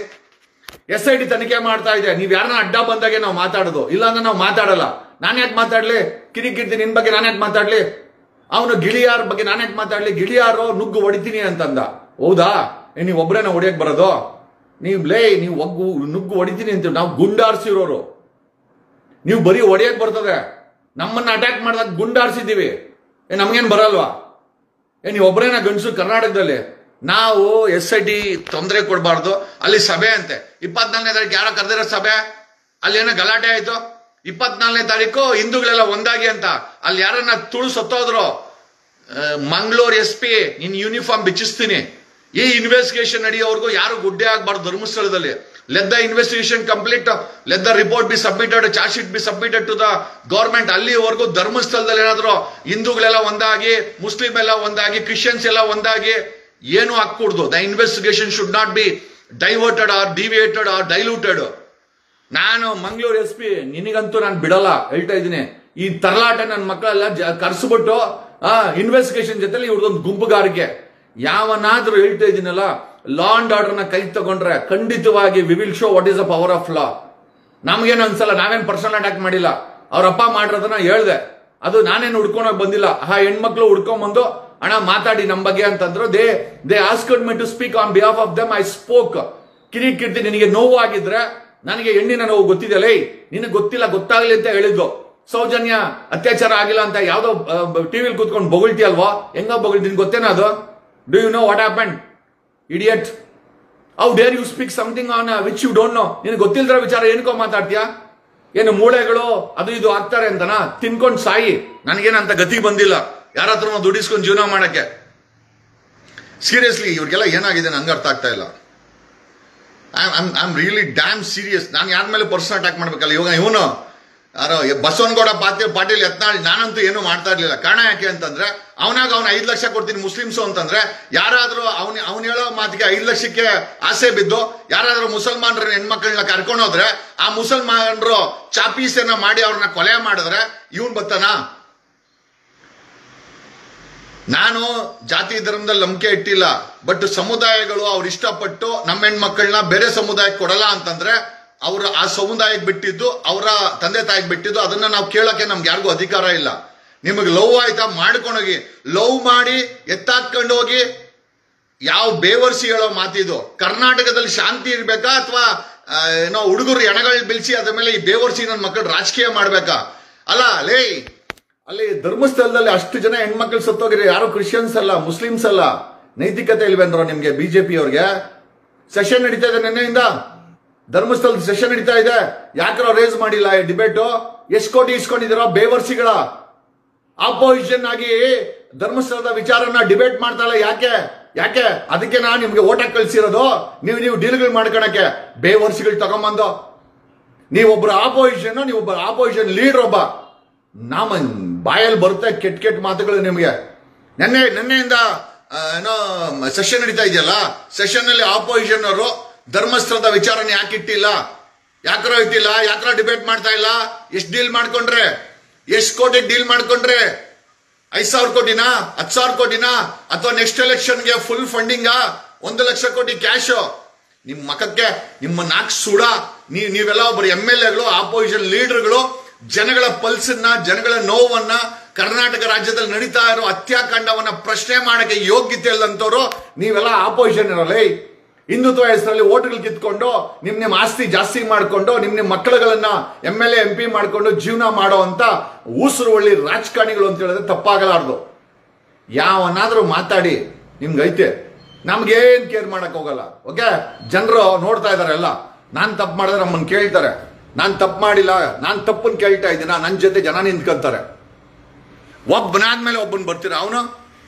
SIT ತನಿಖೆ ಮಾಡ್ತಾ ಇದೆ. ನೀವ್ ಯಾರನ್ನ ಅಡ್ಡ ಬಂದಾಗೆ ನಾವು ಮಾತಾಡೋದು, ಇಲ್ಲಾಂದ್ರೆ ನಾವು ಮಾತಾಡಲ್ಲ. ನಾನು ಯಾಕೆ ಮಾತಾಡ್ಲಿ? ಕಿರಿಕಿರ್ತಿ ನಿನ್ ಬಗ್ಗೆ ನಾನು ಯಾಕೆ ಮಾತಾಡ್ಲಿ? ಅವನು ಗಿಳಿಯಾರ್ ಬಗ್ಗೆ ನಾನು ಯಾಕೆ ಮಾತಾಡ್ಲಿ? ಗಿಳಿಯಾರು ನುಗ್ಗು ಹೊಡಿತೀನಿ ಅಂತಂದ. ಹೌದಾ? ನೀವು ಒಬ್ಬರೇನ ಹೊಡಿಯಕ್ ಬರೋದು? ನೀವು ನುಗ್ಗು ಹೊಡಿತೀನಿ ಅಂತ ನಾವು ಗುಂಡಾರ್ಸಿರೋರು. ನೀವು ಬರೀ ಹೊಡೆಯಕ್ ಬರ್ತದೆ. ನಮ್ಮನ್ನ ಅಟ್ಯಾಕ್ ಮಾಡಿದಾಗ ಗುಂಡಾರಿಸಿದ್ದೀವಿ, ನಮ್ಗೇನು ಬರಲ್ವಾ? ನೀವು ಒಬ್ಬರೇನ ಗಂಡಸು ಕರ್ನಾಟಕದಲ್ಲಿ? ನಾವು SIT ತೊಂದರೆ ಕೊಡಬಾರ್ದು. ಅಲ್ಲಿ ಸಭೆ ಅಂತೆ 24ನೇ ತಾರೀಕು ಯಾರೋ ಕರೆದಿರೋ ಸಭೆ, ಅಲ್ಲಿ ಏನೋ ಗಲಾಟೆ ಆಯ್ತು. 24ನೇ ತಾರೀಕು ಹಿಂದೂಗಳೆಲ್ಲ ಒಂದಾಗಿ ಅಂತ, ಅಲ್ಲಿ ಯಾರನ್ನ ತುಳು ಸತ್ತೋದ್ರು. ಮಂಗಳೂರು SP ನಿನ್ ಯೂನಿಫಾರ್ಮ್ ಬಿಚ್ಚಿಸ್ತೀನಿ. ಈ ಇನ್ವೆಸ್ಟಿಗೇಷನ್ ನಡೆಯೋವರೆಗೂ ಯಾರು ಗುಡ್ಡೆ ಆಗ್ಬಾರ್ದು ಧರ್ಮಸ್ಥಳದಲ್ಲಿ. Let the investigation complete, let the report be submitted, charge sheet be submitted to the government. ಅಲ್ಲಿವರೆಗೂ ಧರ್ಮಸ್ಥಳದಲ್ಲಿ ಏನಾದ್ರು ಹಿಂದೂಗಳೆಲ್ಲ ಒಂದಾಗಿ, ಮುಸ್ಲಿಂ ಎಲ್ಲ ಒಂದಾಗಿ, ಕ್ರಿಶ್ಚಿಯನ್ಸ್ ಎಲ್ಲ ಒಂದಾಗಿ ಏನು ಹಾಕೂಡ್ದು. The investigation should not be diverted or deviated or diluted. ನಾನು ಮಂಗಳೂರು SP ನಿನಗಂತೂ ನಾನು ಬಿಡಲ್ಲ, ಹೇಳ್ತಾ ಇದ್ದೀನಿ. ಈ ತರಲಾಟ ನನ್ನ ಮಕ್ಕಳೆಲ್ಲ ಕರ್ಸ್ಬಿಟ್ಟು ಇನ್ವೆಸ್ಟಿಗೇಷನ್ ಜೊತೆಲಿ ಇವ್ರದೊಂದು ಗುಂಪುಗಾರಿಕೆ. ಯಾವನಾದ್ರೂ ಹೇಳ್ತಾ ಇದ್ದೀನಲ್ಲ, ಲಾ ಅಂಡ್ ಆರ್ಡರ್ ನ ಕೈ ತಗೊಂಡ್ರೆ ಖಂಡಿತವಾಗಿ we will show what is the power of law. ನಮ್ಗೇನು ಅನ್ಸಲ್ಲ, ನಾವೇನ್ ಪರ್ಸನಲ್ ಅಟ್ಯಾಕ್ ಮಾಡಿಲ್ಲ. ಅವ್ರಪ್ಪ ಮಾಡಿರೋದನ್ನ ಹೇಳ್ದೆ, ಅದು ನಾನೇನು ಹುಡ್ಕೊಂಡೋಗಿ ಬಂದಿಲ್ಲ. ಹೆಣ್ಮಕ್ಳು ಹುಡ್ಕೊಂಡ್ಬಂದು ಅಣ್ಣ ಮಾತಾಡಿ ನಮ್ಮ ಬಗ್ಗೆ ಅಂತಂದ್ರು. They asked me to speak on behalf of them. I spoke. ಕಿರಿಕಿರ್ತಿ ನಿನಗೆ ನೋವು ಆಗಿದ್ರೆ, ನನಗೆ ಹೆಣ್ಣಿನ ನೋವು ಗೊತ್ತಿದೆಯಲ್ಲ, ನಿನಗೆ ಗೊತ್ತಿಲ್ಲ, ಗೊತ್ತಾಗ್ಲಿ ಅಂತ ಹೇಳಿದ್ದು. ಸೌಜನ್ಯ ಅತ್ಯಾಚಾರ ಆಗಿಲ್ಲ ಅಂತ ಯಾವ್ದೋ ಟಿವಿಲಿ ಕೂತ್ಕೊಂಡು ಬೊಗಳ್ತಿಯಲ್ವಾ? ಹೆಂಗ ಬೊಗಳ್ತೀನಿ ಗೊತ್ತೇನ ಅದು? Do you know what happen idiot? How dare you speak something on which you don't know? ನಿನಗೆ ಗೊತ್ತಿಲ್ದ್ರ ವಿಚಾರ ಏನಕ್ಕೋ ಮಾತಾಡ್ತೀಯಾ? ಏನು ಮೂಳೆಗಳು ಅದು ಇದು ಆಗ್ತಾರೆ ಅಂತನಾ? ತಿನ್ಕೊಂಡು ಸಾಯಿ. ನನಗೇನಂತ ಗತಿ ಬಂದಿಲ್ಲ ಯಾರ ಹತ್ರ ದುಡಿಸ್ಕೊಂಡು ಜೀವನ ಮಾಡಕ್ಕೆ. ಸೀರಿಯಸ್ಲಿ ಇವ್ರಿಗೆಲ್ಲ ಏನಾಗಿದೆ ನಂಗೆ ಅರ್ಥ ಆಗ್ತಾ ಇಲ್ಲ. I am really dam serious. ನಾನು ಯಾರ ಮೇಲೆ ಪರ್ಸನಲ್ ಅಟ್ಯಾಕ್ ಮಾಡ್ಬೇಕಲ್ಲ. ಇವಾಗ ಇವನು ಯಾರೋ ಬಸವನಗೌಡ ಪಾಟೀಲ್ ಯತ್ನಾಳ್, ನಾನಂತೂ ಏನು ಮಾಡ್ತಾ ಇರ್ಲಿಲ್ಲ. ಕಾರಣ ಯಾಕೆ ಅಂತಂದ್ರೆ, ಅವನಾಗ 5 ಲಕ್ಷ ಕೊಡ್ತೀನಿ ಮುಸ್ಲಿಮ್ಸು ಅಂತಂದ್ರೆ, ಯಾರಾದ್ರೂ ಅವ್ನು ಹೇಳೋ ಮಾತಿಗೆ 5 ಲಕ್ಷಕ್ಕೆ ಆಸೆ ಬಿದ್ದು ಯಾರಾದ್ರೂ ಮುಸಲ್ಮಾನರ ಹೆಣ್ಮಕ್ಳನ್ನ ಕರ್ಕೊಂಡು ಹೋದ್ರೆ, ಆ ಮುಸಲ್ಮಾನರು ಚಾಪೀಸನ್ನ ಮಾಡಿ ಅವ್ರನ್ನ ಕೊಲೆ ಮಾಡಿದ್ರೆ ಇವನ್ ಬತ್ತಾನ? ನಾನು ಜಾತಿ ಧರ್ಮದಲ್ಲಿ ನಂಬಿಕೆ ಇಟ್ಟಿಲ್ಲ, ಬಟ್ ಸಮುದಾಯಗಳು ಅವ್ರು ಇಷ್ಟಪಟ್ಟು ನಮ್ಮ ಹೆಣ್ಮಕ್ಳನ್ನ ಬೇರೆ ಸಮುದಾಯಕ್ಕೆ ಕೊಡಲ್ಲ ಅಂತಂದ್ರೆ, ಅವ್ರು ಆ ಸಮುದಾಯಕ್ಕೆ ಬಿಟ್ಟಿದ್ದು, ಅವರ ತಂದೆ ತಾಯಿಗೆ ಬಿಟ್ಟಿದ್ದು, ಅದನ್ನ ನಾವು ಕೇಳಕ್ಕೆ ನಮ್ಗೆ ಯಾರಿಗೂ ಅಧಿಕಾರ ಇಲ್ಲ. ನಿಮಗೆ ಲವ್ ಆಯ್ತಾ ಮಾಡ್ಕೊಂಡೋಗಿ, ಲವ್ ಮಾಡಿ ಎತ್ತಾಕೊಂಡು ಹೋಗಿ. ಯಾವ ಬೇವರ್ಸಿ ಹೇಳೋ ಮಾತಿದು? ಕರ್ನಾಟಕದಲ್ಲಿ ಶಾಂತಿ ಇರ್ಬೇಕಾ ಅಥವಾ ಏನೋ ಹುಡುಗರು ಎಣಗಳು ಬಿಲ್ಸಿ ಅದ್ರ ಮೇಲೆ ಈ ಬೇವರ್ಸಿ ನನ್ನ ಮಕ್ಕಳು ರಾಜಕೀಯ ಮಾಡ್ಬೇಕಾ? ಅಲ್ಲ ಲೇ, ಅಲ್ಲಿ ಧರ್ಮಸ್ಥಳದಲ್ಲಿ ಅಷ್ಟು ಜನ ಹೆಣ್ಮಕ್ಳು ಸತ್ತೋಗಿರಿ. ಯಾರು ಕ್ರಿಶ್ಚಿಯನ್ಸ್ ಅಲ್ಲ, ಮುಸ್ಲಿಮ್ಸ್ ಅಲ್ಲ. ನೈತಿಕತೆ ಇಲ್ವೇನ್ರೋ ನಿಮ್ಗೆ? ಬಿಜೆಪಿ ಅವ್ರಿಗೆ ಸೆಷನ್ ನಡೀತಾ ಇದೆ ನಿನ್ನೆಯಿಂದ, ಧರ್ಮಸ್ಥಳದ ಸೆಷನ್ ನಡೀತಾ ಇದೆ. ಯಾಕ್ರೋ ರೇಸ್ ಮಾಡಿಲ್ಲ ಈ ಡಿಬೇಟು? ಎಷ್ಟು ಕೋಟಿ ಇಸ್ಕೊಂಡಿದ್ದೀರೋ ಬೇವರ್ಸಿಗಳ? ಆಪೋಸಿಷನ್ ಆಗಿ ಧರ್ಮಸ್ಥಳದ ವಿಚಾರನ ಡಿಬೇಟ್ ಮಾಡ್ತಾಳೆ. ಯಾಕೆ ಅದಕ್ಕೆ ನಾನು ನಿಮ್ಗೆ ಓಟ್ ಹಾಕಿ ಕಳ್ಸಿರೋದು. ನೀವು ಡೀಲ್ಗಳು ಮಾಡ್ಕೊಳಕ್ಕೆ ಬೇವರ್ಸಿಗಳು ತಗೊಂಬಂದು. ನೀವೊಬ್ಬರು ಆಪೋಸಿಷನ್ ಲೀಡರ್ ಒಬ್ಬ. ಬಾಯಲ್ಲಿ ಬರುತ್ತೆ ಕೆಟ್ಟ ಮಾತುಗಳು ನಿಮ್ಗೆ. ನೆನ್ನೆಯಿಂದ ಏನೋ ಸೆಷನ್ ನಡೀತಾ ಇದೆಯಲ್ಲ, ಸೆಷನ್ ನಲ್ಲಿ ಆಪೋಸಿಷನ್ ಅವರು ಧರ್ಮಸ್ಥಳದ ವಿಚಾರನ ಯಾಕೆ ಇಟ್ಟಿಲ್ಲ? ಯಾಕ್ರೋ ಇಟ್ಟಿಲ್ಲ? ಯಾಕ್ರೋ ಡಿಬೇಟ್ ಮಾಡ್ತಾ ಇಲ್ಲ? ಎಷ್ಟು ಡೀಲ್ ಮಾಡ್ಕೊಂಡ್ರೆ? ಎಷ್ಟು ಕೋಟಿ ಡೀಲ್ ಮಾಡ್ಕೊಂಡ್ರೆ? 5,000 ಕೋಟಿನಾ? 10,000 ಕೋಟಿನಾ? ಅಥವಾ ನೆಕ್ಸ್ಟ್ ಎಲೆಕ್ಷನ್ಗೆ ಫುಲ್ ಫಂಡಿಂಗ? 1 ಲಕ್ಷ ಕೋಟಿ ಕ್ಯಾಶ್? ನಿಮ್ಮ ಮಖಕ್ಕೆ ನಿಮ್ಮ ನಾಲ್ಕು ಸುಡ. ನೀವೆಲ್ಲ ಒಬ್ಬರು MLAಗಳು, ಆಪೋಸಿಷನ್ ಲೀಡರ್ಗಳು, ಜನಗಳ ಪಲ್ಸನ್ನ, ಜನಗಳ ನೋವನ್ನ, ಕರ್ನಾಟಕ ರಾಜ್ಯದಲ್ಲಿ ನಡೀತಾ ಇರೋ ಹತ್ಯಾಕಾಂಡವನ್ನ ಪ್ರಶ್ನೆ ಮಾಡಕ್ಕೆ ಯೋಗ್ಯತೆ ಇಲ್ಲದಂತವ್ರು ನೀವೆಲ್ಲ ಆಪೋಸಿಷನ್ ಇರಲ್ಲ. ಹಿಂದುತ್ವ ಹೆಸರಲ್ಲಿ ಓಟ್ಗಳು ಕಿತ್ಕೊಂಡು ನಿಮ್ಮ ಆಸ್ತಿ ಜಾಸ್ತಿ ಮಾಡ್ಕೊಂಡು ನಿಮ್ಮ ಮಕ್ಕಳುಗಳನ್ನ MLA MP ಮಾಡ್ಕೊಂಡು ಜೀವನ ಮಾಡೋ ಅಂತ ಊಸರು ಒಳ್ಳಿ ರಾಜಕಾರಣಿಗಳು ಅಂತ ಹೇಳಿದ್ರೆ ತಪ್ಪಾಗಲಾರ್ದು. ಯಾವನಾದ್ರೂ ಮಾತಾಡಿ ನಿಮ್ಗೈತೆ, ನಮ್ಗೇನ್ ಕೇರ್ ಮಾಡಕ್ ಹೋಗಲ್ಲ. ಓಕೆ, ಜನರು ನೋಡ್ತಾ ಇದಾರೆ ಎಲ್ಲ. ನಾನ್ ತಪ್ಪು ಮಾಡಿದ್ರೆ ನಮ್ಮನ್ನು ಕೇಳ್ತಾರೆ. ನಾನ್ ತಪ್ಪು ಮಾಡಿಲ್ಲ, ನಾನ್ ತಪ್ಪನ್ನು ಕೇಳ್ತಾ ಇದ್ದೀನ, ನನ್ನ ಜೊತೆ ಜನ ನಿಂತ್ಕೊಂತಾರೆ. ಒಬ್ಬನಾದ್ಮೇಲೆ ಒಬ್ಬನ್ ಬರ್ತೀರ. ಅವನು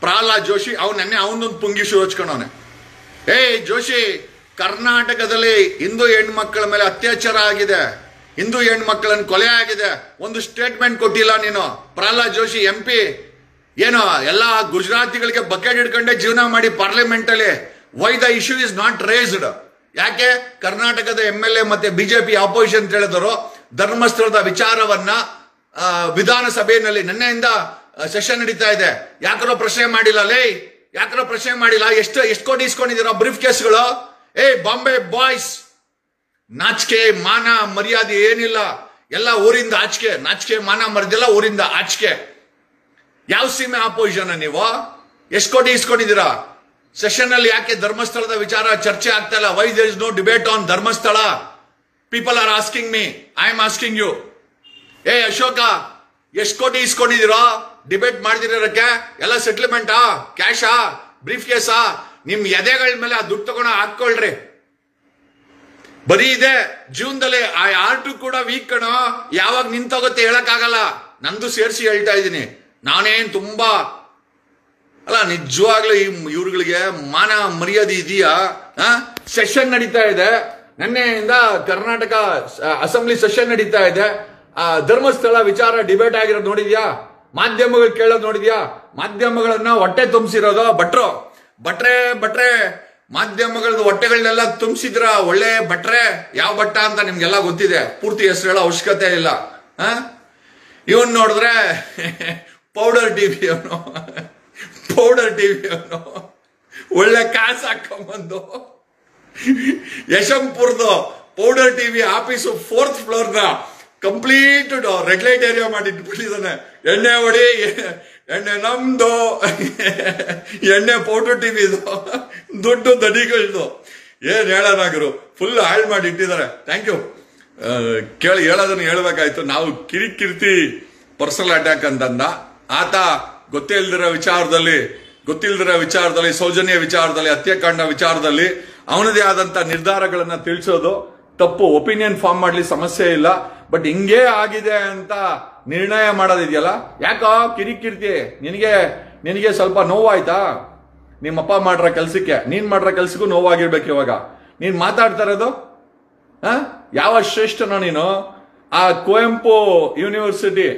ಪ್ರಹ್ಲಾದ್ ಜೋಶಿ, ನೆನ್ನೆ ಅವನೊಂದು ಪುಂಗಿಶು ಹಚ್ಕೊಂಡವನೆ. ಜೋಶಿ, ಕರ್ನಾಟಕದಲ್ಲಿ ಹಿಂದೂ ಹೆಣ್ಮಕ್ಳ ಮೇಲೆ ಅತ್ಯಾಚಾರ ಆಗಿದೆ, ಹಿಂದೂ ಹೆಣ್ಮಕ್ಳನ್ನ ಕೊಲೆ ಆಗಿದೆ, ಒಂದು ಸ್ಟೇಟ್ಮೆಂಟ್ ಕೊಟ್ಟಿಲ್ಲ ನೀನು. ಪ್ರಹ್ಲಾದ್ ಜೋಶಿ MP ಏನೋ ಎಲ್ಲ ಗುಜರಾತಿಗಳಿಗೆ ಬಕೆಟ್ ಹಿಡ್ಕೊಂಡೆ ಜೀವನ ಮಾಡಿ ಪಾರ್ಲಿಮೆಂಟ್ ಅಲ್ಲಿ. Why the issue is not raised? ಯಾಕೆ ಕರ್ನಾಟಕದ MLA ಮತ್ತೆ ಬಿಜೆಪಿ ಆಪೋಸಿಷನ್ ಹೇಳಿದರು ಧರ್ಮಸ್ಥಳದ ವಿಚಾರವನ್ನ ವಿಧಾನಸಭೆಯಲ್ಲಿ ನಿನ್ನೆಯಿಂದ ಸೆಷನ್ ನಡೀತಾ ಇದೆ, ಯಾಕರೋ ಪ್ರಶ್ನೆ ಮಾಡಿಲ್ಲ? ಯಾಕರೋ ಪ್ರಶ್ನೆ ಮಾಡಿಲ್ಲ? ಎಷ್ಟು ಕೋಟಿ ಇಸ್ಕೊಂಡಿದ್ದೀರಾ ಬ್ರೀಫ್ ಕೇಸ್ಗಳು? ಬಾಂಬೆ ಬಾಯ್ಸ್, ನಾಚಿಕೆ ಮಾನ ಮರ್ಯಾದೆ ಏನಿಲ್ಲ, ಎಲ್ಲ ಊರಿಂದ ಆಚಿಕೆ. ನಾಚಿಕೆ ಮಾನ ಮರ್ಯಾದೆಲ್ಲ ಊರಿಂದ ಆಚಿಕೆ. ಯಾವ ಸೀಮೆ ಆಪೋಸಿಷನ್ ನೀವು? ಎಷ್ಟು ಕೋಟಿ ಇಸ್ಕೊಂಡಿದ್ದೀರಾ ಸೆಷನ್ ಅಲ್ಲಿ? ಯಾಕೆ ಧರ್ಮಸ್ಥಳದ ವಿಚಾರ ಚರ್ಚೆ ಆಗ್ತಾ ಇಲ್ಲ? Why there is no debate on Dharmasthala? People are asking me, I am asking you. ಏ ಅಶೋಕ, ಎಷ್ಟು ಕೋಟಿ ಇಸ್ಕೊಂಡಿದ್ದೀರೋ ಡಿಬೇಟ್ ಮಾಡ್ದಿರೋಕ್ಕೆ? ಎಲ್ಲ ಸೆಟ್ಲ್ಮೆಂಟಾ, ಕ್ಯಾಶಾ, ಬ್ರೀಫ್ ಕೇಸಾ? ನಿಮ್ ಎದೆಗಳ ಮೇಲೆ ಆ ದುಡ್ಡು ತಗೊಂಡು ಹಾಕೊಳ್ರಿ. ಬರೀ ಇದೆ ಜೀವನದಲ್ಲಿ. ಆ ಆರ್ಟು ಕೂಡ ವೀಕ್ ಕಣೋ, ಯಾವಾಗ ನಿಂತೋಗುತ್ತೆ ಹೇಳಕ್ಕಾಗಲ್ಲ. ನಂದು ಸೇರಿಸಿ ಹೇಳ್ತಾ ಇದ್ದೀನಿ. ನಾನೇನ್ ತುಂಬಾ ಅಲ್ಲ, ನಿಜವಾಗ್ಲೂ ಇವ್ರುಗಳಿಗೆ ಮಾನ ಮರ್ಯಾದೆ ಇದೆಯಾ? ಸೆಷನ್ ನಡೀತಾ ಇದೆ, ನಿನ್ನೆಯಿಂದ ಕರ್ನಾಟಕ ಅಸೆಂಬ್ಲಿ ಸೆಷನ್ ನಡೀತಾ ಇದೆ. ಧರ್ಮಸ್ಥಳ ವಿಚಾರ ಡಿಬೇಟ್ ಆಗಿರೋದು ನೋಡಿದ್ಯಾ? ಮಾಧ್ಯಮಗಳು ಕೇಳೋದು ನೋಡಿದ್ಯಾ? ಮಾಧ್ಯಮಗಳನ್ನ ಹೊಟ್ಟೆ ತುಂಬಿಸಿರೋದು ಭಟ್ರೆ ಮಾಧ್ಯಮಗಳದ್ದು ಹೊಟ್ಟೆಗಳನ್ನೆಲ್ಲ ತುಂಬಿಸಿದ್ರ. ಒಳ್ಳೆ ಭಟ್ರೆ, ಯಾವ ಭಟ್ಟ ಅಂತ ನಿಮ್ಗೆಲ್ಲ ಗೊತ್ತಿದೆ, ಪೂರ್ತಿ ಹೆಸರು ಹೇಳೋ ಅವಶ್ಯಕತೆ ಇಲ್ಲ. ಇವನ್ ನೋಡಿದ್ರೆ ಪೌಡರ್ ಟಿವಿ ಅವನು ಒಳ್ಳೆ ಕಾಸು ಹಾಕೊಂಬಂದು ಯಶವಂತಪುರದ ಪೌಡರ್ ಟಿವಿ ಆಫೀಸು 4th ಫ್ಲೋರ್ನ ಕಂಪ್ಲೀಟ್ ರೆಡ್ ಲೈಟ್ ಏರಿಯಾ ಮಾಡಿ ಇಟ್ಬಿಟ್ಟಿದ್ದಾನೆ. ಎಣ್ಣೆ ಹೊಡಿ, ಎಣ್ಣೆ ನಮ್ದು, ಎಣ್ಣೆ ಪೌಡರ್ ಟಿವಿದು, ದುಡ್ಡು ದಡಿಗಳದು. ಏನ್ ಹೇಳೋನಾಗರು, ಫುಲ್ ಹಾಳು ಮಾಡಿ ಇಟ್ಟಿದ್ದಾರೆ. Thank you. ಹೇಳೋದನ್ನ ಹೇಳ್ಬೇಕಾಯ್ತು. ನಾವು ಕಿರಿಕೀರ್ತಿ ಪರ್ಸನಲ್ ಅಟ್ಯಾಕ್ ಅಂತಂದ ಆತ. ಗೊತ್ತಿಲ್ದಿರೋ ವಿಚಾರದಲ್ಲಿ, ಸೌಜನ್ಯ ವಿಚಾರದಲ್ಲಿ, ಹತ್ಯಾಕಾಂಡ ವಿಚಾರದಲ್ಲಿ ಅವನದೇ ಆದಂತ ನಿರ್ಧಾರಗಳನ್ನ ತಿಳಿಸೋದು ತಪ್ಪು. ಒಪಿನಿಯನ್ ಫಾರ್ಮ್ ಮಾಡ್ಲಿ, ಸಮಸ್ಯೆ ಇಲ್ಲ. ಬಟ್ ಹಿಂಗೇ ಆಗಿದೆ ಅಂತ ನಿರ್ಣಯ ಮಾಡೋದಿದೆಯಲ್ಲ, ಯಾಕೋ ಕಿರಿಕೀರ್ತಿ? ನಿನಗೆ ಸ್ವಲ್ಪ ನೋವಾಯ್ತಾ? ನಿಮ್ಮಪ್ಪ ಮಾಡ್ರ ಕೆಲ್ಸಕ್ಕೆ, ನೀನ್ ಮಾಡ್ರ ಕೆಲ್ಸಕ್ಕೂ ನೋವಾಗಿರ್ಬೇಕು. ಇವಾಗ ನೀನ್ ಮಾತಾಡ್ತಾ ಇರೋದು ಯಾವ ಶ್ರೇಷ್ಠನೋ ನೀನು? ಆ ಕುವೆಂಪು ಯೂನಿವರ್ಸಿಟಿ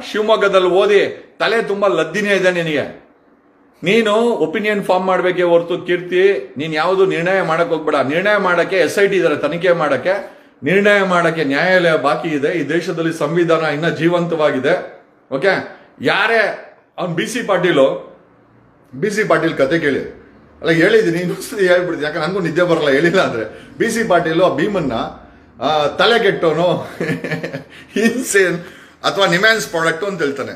ಶಿವಮೊಗ್ಗದಲ್ಲಿ ಓದಿ ತಲೆ ತುಂಬಾ ಲದ್ದಿನೇ ಇದೆ ನಿನಗೆ. ನೀನು ಒಪಿನಿಯನ್ ಫಾರ್ಮ್ ಮಾಡ್ಬೇಕೇ ಹೊರತು ಕೀರ್ತಿ, ನೀನ್ ಯಾವುದು ನಿರ್ಣಯ ಮಾಡಕ್ ಹೋಗ್ಬೇಡ. ನಿರ್ಣಯ ಮಾಡಕ್ಕೆ SIT ಇದಾರೆ, ತನಿಖೆ ಮಾಡಕ್ಕೆ. ನಿರ್ಣಯ ಮಾಡಕ್ಕೆ ನ್ಯಾಯಾಲಯ ಬಾಕಿ ಇದೆ. ಈ ದೇಶದಲ್ಲಿ ಸಂವಿಧಾನ ಇನ್ನ ಜೀವಂತವಾಗಿದೆ. ಓಕೆ, ಯಾರೇ ಅವ್ನು BC ಪಾಟೀಲ್ ಕತೆ ಕೇಳಿ. ಅಲ್ಲ, ಹೇಳಿದೀನಿ, ಇನ್ನೊಂದ್ಸತಿ ಹೇಳ್ಬಿಡ್ತೀನಿ, ಯಾಕಂದ್ರೆ ನನಗೂ ನಿದ್ದೆ ಬರಲ್ಲ ಹೇಳಿಲ್ಲ ಅಂದ್ರೆ. BC ಪಾಟೀಲ್ ಆ ಭೀಮನ್ನ ತಲೆಗೆಟ್ಟೋನು ಇನ್ಸೇನ್ ಅಥವಾ ನಿಮ್ಯಾನ್ಸ್ ಪ್ರಾಡಕ್ಟ್ ಅಂತ ಹೇಳ್ತಾನೆ.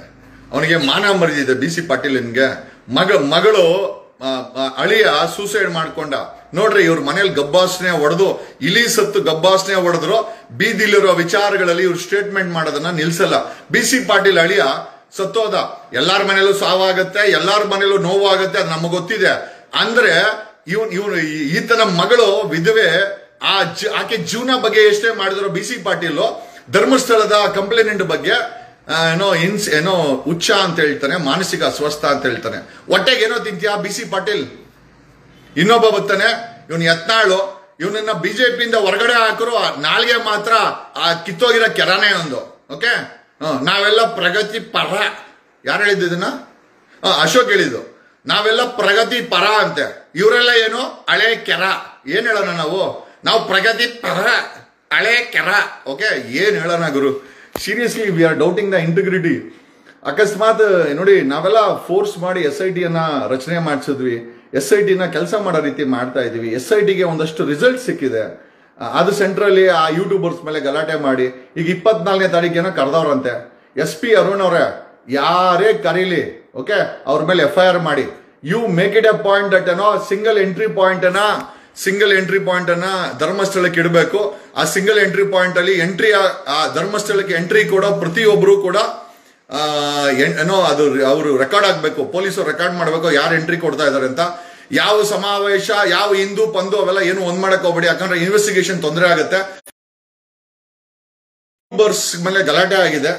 ಅವನಿಗೆ ಮಾನ ಮರ್ಯಾದೆ BC ಪಾಟೀಲ್ಗೆ. ಮಗಳು ಅಳಿಯ ಸೂಸೈಡ್ ಮಾಡ್ಕೊಂಡ. ನೋಡ್ರಿ, ಇವ್ರ ಮನೇಲಿ ಗಬ್ಬಾಸ್ನೆ ಹೊಡೆದು, ಇಲಿ ಸತ್ತು ಗಬ್ಬಾಸ್ನೆ ಹೊಡೆದ್ರು. ಬೀದಿಲಿರೋ ವಿಚಾರಗಳಲ್ಲಿ ಇವ್ರು ಸ್ಟೇಟ್ಮೆಂಟ್ ಮಾಡೋದನ್ನ ನಿಲ್ಸಲ್ಲ. BC ಪಾಟೀಲ್ ಅಳಿಯ ಸತ್ತೋದ. ಎಲ್ಲಾರ ಮನೇಲೂ ಸಾವಾಗತ್ತೆ, ಎಲ್ಲಾರ ಮನೇಲೂ ನೋವಾಗತ್ತೆ, ಅದು ನಮಗೆ ಗೊತ್ತಿದೆ. ಅಂದ್ರೆ ಇವನು ಈತನ ಮಗಳು ವಿಧವೆ. ಆಕೆ ಜೀವನ ಬಗ್ಗೆ ಎಷ್ಟೇ ಮಾಡಿದ್ರು BC ಪಾಟೀಲ್ ಧರ್ಮಸ್ಥಳದ ಕಂಪ್ಲೇಂಟ್ ಬಗ್ಗೆ ಏನೋ ಹುಚ್ಚ ಅಂತ ಹೇಳ್ತಾನೆ, ಮಾನಸಿಕ ಅಸ್ವಸ್ಥ ಅಂತ ಹೇಳ್ತಾನೆ. ಹೊಟ್ಟೆಗೆ ಏನೋ ತಿಂತೀಯ BC ಪಾಟೀಲ್? ಇನ್ನೊಬ್ಬ ಬರ್ತಾನೆ, ಇವನ್ ಯತ್ನಾಳು. ಇವನನ್ನ ಬಿಜೆಪಿಯಿಂದ ಹೊರಗಡೆ ಹಾಕರು, ನಾಲ್ಗೆ ಮಾತ್ರ ಆ ಕಿತ್ತೋಗಿರೋ ಕೆರಾನೇ ಒಂದು. ಓಕೆ, ನಾವೆಲ್ಲ ಪ್ರಗತಿ ಪರ. ಯಾರು ಹೇಳಿದ್ದನ್ನ? ಅಶೋಕ್ ಹೇಳಿದ್ದು. ನಾವೆಲ್ಲ ಪ್ರಗತಿ ಪರ ಅಂತೆ. ಇವರೆಲ್ಲ ಏನು ಹಳೆ ಕೆರ. ಏನ್ ಹೇಳೋಣ ನಾವು ಪ್ರಗತಿ ಪರ, ಹಳೆ ಕೆರ. ಓಕೆ, ಏನ್ ಹೇಳೋಣ ಗುರು? Seriously we are doubting the integrity. ಅಕಸ್ಮಾತ್ ನೋಡಿ, ನಾವೆಲ್ಲ ಫೋರ್ಸ್ ಮಾಡಿ SIT ಅನ್ನ ರಚನೆ ಮಾಡಿಸಿದ್ವಿ. SIT ನ ಕೆಲಸ ಮಾಡೋ ರೀತಿ ಮಾಡ್ತಾ ಇದೀವಿ. SIT ಗೆ ಒಂದಷ್ಟು ರಿಸಲ್ಟ್ ಸಿಕ್ಕಿದೆ. ಅದು ಸೆಂಟ್ರಲ್ಲಿ ಆ ಯೂಟ್ಯೂಬರ್ಸ್ ಮೇಲೆ ಗಲಾಟೆ ಮಾಡಿ ಈಗ 24ನೇ ತಾರೀಕೇನೋ ಕರೆದವ್ರಂತೆ. SP ಅರುಣ್ ಅವರೇ, ಯಾರೇ ಕರೀಲಿ, ಓಕೆ, ಅವ್ರ ಮೇಲೆ FIR ಮಾಡಿ. You make it a point that ಏನೋ ಸಿಂಗಲ್ ಎಂಟ್ರಿ ಪಾಯಿಂಟ್ ಅನ್ನ ಧರ್ಮಸ್ಥಳಕ್ಕೆ ಇಡಬೇಕು. ಆ ಸಿಂಗಲ್ ಎಂಟ್ರಿ ಪಾಯಿಂಟ್ ಅಲ್ಲಿ ಧರ್ಮಸ್ಥಳಕ್ಕೆ ಎಂಟ್ರಿ ಕೊಡೋ ಪ್ರತಿಯೊಬ್ರು ಕೂಡ ಏನೋ ಅದು ಅವರು ರೆಕಾರ್ಡ್ ಆಗ್ಬೇಕು. ಪೊಲೀಸರು ರೆಕಾರ್ಡ್ ಮಾಡ್ಬೇಕು ಯಾರು ಎಂಟ್ರಿ ಕೊಡ್ತಾ ಇದಾರೆ ಅಂತ. ಯಾವ ಸಮಾವೇಶ, ಯಾವ ಹಿಂದೂ ಪಂದು ಅವೆಲ್ಲ ಏನು ಒಂದ್ ಮಾಡಕ್ ಹೋಗ್ಬೇಡಿ, ಯಾಕಂದ್ರೆ ಇನ್ವೆಸ್ಟಿಗೇಷನ್ ತೊಂದರೆ ಆಗುತ್ತೆ. ಮೇಲೆ ಗಲಾಟೆ ಆಗಿದೆ.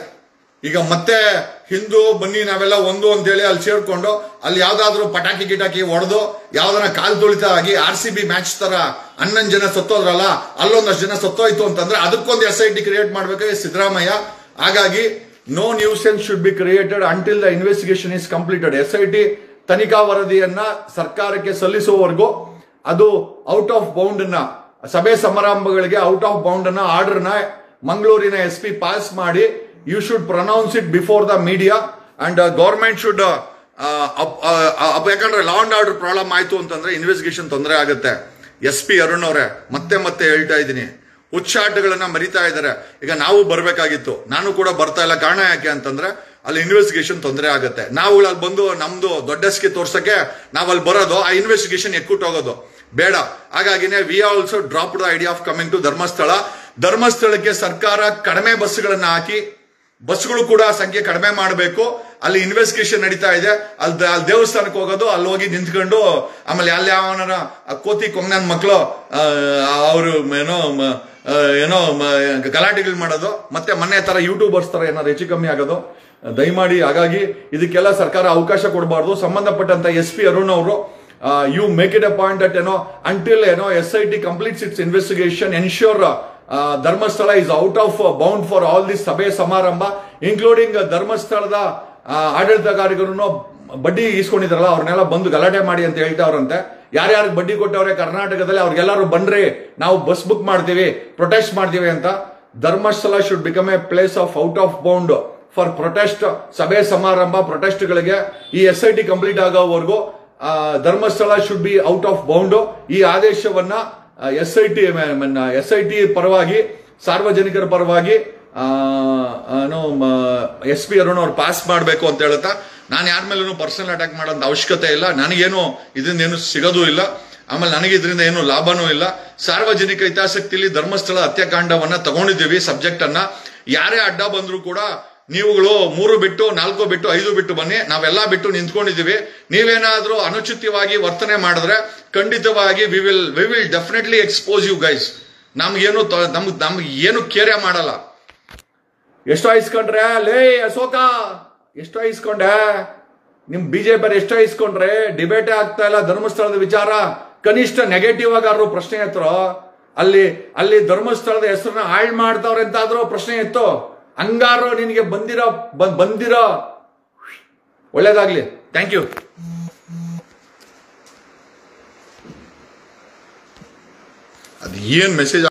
ಈಗ ಮತ್ತೆ ಹಿಂದೂ ಬನ್ನಿ ನಾವೆಲ್ಲ ಒಂದು ಅಂತ ಹೇಳಿ ಅಲ್ಲಿ ಸೇರ್ಕೊಂಡು ಅಲ್ಲಿ ಯಾವ್ದಾದ್ರು ಪಟಾಕಿ ಗಿಟಾಕಿ ಹೊಡೆದು ಯಾವ್ದನ್ನ ಕಾಲ್ ತುಳಿತ ಆಗಿ RCB ಮ್ಯಾಚ್ ತರ 11 ಜನ ಸತ್ತೋದ್ರಲ್ಲ, ಅಲ್ಲೊಂದಷ್ಟು ಜನ ಸತ್ತೋಯ್ತು ಅಂತಂದ್ರೆ ಅದಕ್ಕೊಂದು SIT ಕ್ರಿಯೇಟ್ ಮಾಡ್ಬೇಕು ಸಿದ್ದರಾಮಯ್ಯ. ಹಾಗಾಗಿ no nuisance should be created until the investigation is completed. SIT ತನಿಖಾ ವರದಿಯನ್ನ ಸರ್ಕಾರಕ್ಕೆ ಸಲ್ಲಿಸುವವರೆಗೂ ಅದು ಔಟ್ ಆಫ್ ಬೌಂಡ್ ನ ಸಭೆ ಸಮಾರಂಭಗಳಿಗೆ ಔಟ್ ಆಫ್ ಬೌಂಡ್ ನ ಆರ್ಡರ್ ನ ಮಂಗಳೂರಿನ SP ಪಾಸ್ ಮಾಡಿ you should pronounce it before the media and government should ಯಾಕಂದ್ರೆ ಲಾ ಅಂಡ್ ಆರ್ಡರ್ ಪ್ರಾಬ್ಲಮ್ ಆಯ್ತು ಅಂತಂದ್ರೆ ಇನ್ವೆಸ್ಟಿಗೇಷನ್ ತೊಂದರೆ ಆಗುತ್ತೆ. SP ಅರುಣ್ ಅವರೇ, ಮತ್ತೆ ಹೇಳ್ತಾ ಇದ್ದೀನಿ, ಉಚ್ಚಾಟಗಳನ್ನ ಮರಿತಾ ಇದ್ದಾರೆ. ಈಗ ನಾವು ಬರ್ಬೇಕಾಗಿತ್ತು, ನಾನು ಕೂಡ ಬರ್ತಾ ಇಲ್ಲ. ಕಾರಣ ಯಾಕೆ ಅಂತಂದ್ರೆ ಅಲ್ಲಿ ಇನ್ವೆಸ್ಟಿಗೇಷನ್ ತೊಂದರೆ ಆಗುತ್ತೆ. ನಾವು ಅಲ್ಲಿ ಬಂದು ನಮ್ದು ದೊಡ್ಡಸ್ಗೆ ತೋರ್ಸಕ್ಕೆ ನಾವು ಅಲ್ಲಿ ಬರೋದು, ಆ ಇನ್ವೆಸ್ಟಿಗೇಷನ್ ಎಕ್ಕುಟ್ಟೋಗೋದು ಬೇಡ. ಹಾಗಾಗಿನೇ we also drop the idea of coming to ಧರ್ಮಸ್ಥಳಕ್ಕೆ ಸರ್ಕಾರ ಕಡಿಮೆ ಬಸ್ಗಳನ್ನ ಹಾಕಿ ಬಸ್ಗಳು ಕೂಡ ಸಂಖ್ಯೆ ಕಡಿಮೆ ಮಾಡಬೇಕು. ಅಲ್ಲಿ ಇನ್ವೆಸ್ಟಿಗೇಷನ್ ನಡೀತಾ ಇದೆ. ಅಲ್ಲಿ ದೇವಸ್ಥಾನಕ್ಕೆ ಹೋಗೋದು, ಅಲ್ಲಿ ಹೋಗಿ ನಿಂತ್ಕೊಂಡು ಆಮೇಲೆ ಅಲ್ಲಿ ಯಾವನ ಕೋತಿ ಕೊಂಗನ ಮಕ್ಕಳು ಅವರು ಏನೋ ಗಲಾಟೆಗಳು ಮಾಡೋದು, ಮತ್ತೆ ಮೊನ್ನೆ ತರ ಯೂಟ್ಯೂಬರ್ಸ್ ತರ ಏನಾದ್ರು ಹೆಚ್ಚು ಕಮ್ಮಿ ಆಗೋದು ದಯಮಾಡಿ. ಹಾಗಾಗಿ ಇದಕ್ಕೆಲ್ಲ ಸರ್ಕಾರ ಅವಕಾಶ ಕೊಡಬಾರ್ದು. ಸಂಬಂಧಪಟ್ಟಂತ SP ಅರುಣ್ ಅವರು you make it a point that until SIT completes its investigation ensure Dharmasthala is out of bound for all this ಸಭೆ ಸಮಾರಂಭ ಇನ್ಕ್ಲೂಡಿಂಗ್ ಧರ್ಮಸ್ಥಳದ ಆಡಳಿತಗಾರರು ಬಡ್ಡಿ ಈಸ್ಕೊಂಡಿದ್ರಲ್ಲ ಅವ್ರನ್ನೆಲ್ಲ ಬಂದು ಗಲಾಟೆ ಮಾಡಿ ಅಂತ ಹೇಳ್ತಾವ್ರಂತೆ. ಯಾರ್ಯಾರಿಗೆ ಬಡ್ಡಿ ಕೊಟ್ಟವ್ರೆ ಕರ್ನಾಟಕದಲ್ಲಿ ಅವ್ರಿಗೆಲ್ಲರೂ ಬನ್ರಿ, ನಾವು ಬಸ್ ಬುಕ್ ಮಾಡ್ತೀವಿ, ಪ್ರೊಟೆಸ್ಟ್ ಮಾಡ್ತೀವಿ ಅಂತ. Dharmasthala should become A place of out of bound for protest, ಸಭೆ ಸಮಾರಂಭ ಪ್ರೊಟೆಸ್ಟ್ಗಳಿಗೆ. ಈ SIT ಕಂಪ್ಲೀಟ್ ಆಗೋವರೆಗೂ Dharmasthala should be out of bound. ಈ ಆದೇಶವನ್ನ SIT ಪರವಾಗಿ, ಸಾರ್ವಜನಿಕರ ಪರವಾಗಿ SP ಅರುಣ್ ಅವ್ರು ಪಾಸ್ ಮಾಡಬೇಕು ಅಂತ ಹೇಳುತ್ತಾ, ನಾನು ಯಾರ ಮೇಲೂ ಪರ್ಸನಲ್ ಅಟ್ಯಾಕ್ ಮಾಡೋಂಥ ಅವಶ್ಯಕತೆ ಇಲ್ಲ. ನನಗೇನು ಇದರಿಂದ ಏನು ಸಿಗೋದೂ ಇಲ್ಲ, ಆಮೇಲೆ ನನಗೆ ಇದರಿಂದ ಏನು ಲಾಭನೂ ಇಲ್ಲ. ಸಾರ್ವಜನಿಕ ಹಿತಾಸಕ್ತಿಯಲ್ಲಿ ಧರ್ಮಸ್ಥಳ ಹತ್ಯಾಕಾಂಡವನ್ನ ತಗೊಂಡಿದ್ದೀವಿ ಸಬ್ಜೆಕ್ಟ್ ಅನ್ನ. ಯಾರೇ ಅಡ್ಡ ಬಂದ್ರು ಕೂಡ ನೀವುಗಳು 3 ಬಿಟ್ಟು 4 ಬಿಟ್ಟು 5 ಬಿಟ್ಟು ಬನ್ನಿ, ನಾವೆಲ್ಲ ಬಿಟ್ಟು ನಿಂತ್ಕೊಂಡಿದ್ದೀವಿ. ನೀವೇನಾದ್ರೂ ಅನುಚಿತವಾಗಿ ವರ್ತನೆ ಮಾಡಿದ್ರೆ ಖಂಡಿತವಾಗಿ we will definitely expose you guys. ನಮ್ಗೆ ಏನು ಕೇರೆ ಮಾಡಲ್ಲ. ಎಷ್ಟೋ ಇಸ್ಕೊಂಡ್ರೆ ಲೇ ಅಶೋಕ, ಎಷ್ಟೋ ಇಸ್ಕೊಂಡೆ, ನಿಮ್ BJP ಎಷ್ಟೋ ಇಸ್ಕೊಂಡ್ರೆ, ಡಿಬೇಟೇ ಆಗ್ತಾ ಇಲ್ಲ ಧರ್ಮಸ್ಥಳದ ವಿಚಾರ. ಕನಿಷ್ಠ ನೆಗೆಟಿವ್ ಆಗಾದ್ರು ಪ್ರಶ್ನೆ ಎತ್ತರೋ, ಅಲ್ಲಿ ಧರ್ಮಸ್ಥಳದ ಹೆಸರನ್ನ ಹಾಳು ಮಾಡ್ತಾವ್ರೆ ಅಂತಾದ್ರೂ ಪ್ರಶ್ನೆ ಎತ್ತು. ಹಂಗಾರು ನಿನಗೆ ಬಂದಿರೋ ಒಳ್ಳೇದಾಗ್ಲಿ. Thank you. ಅದು ಏನ್ ಮೆಸೇಜ್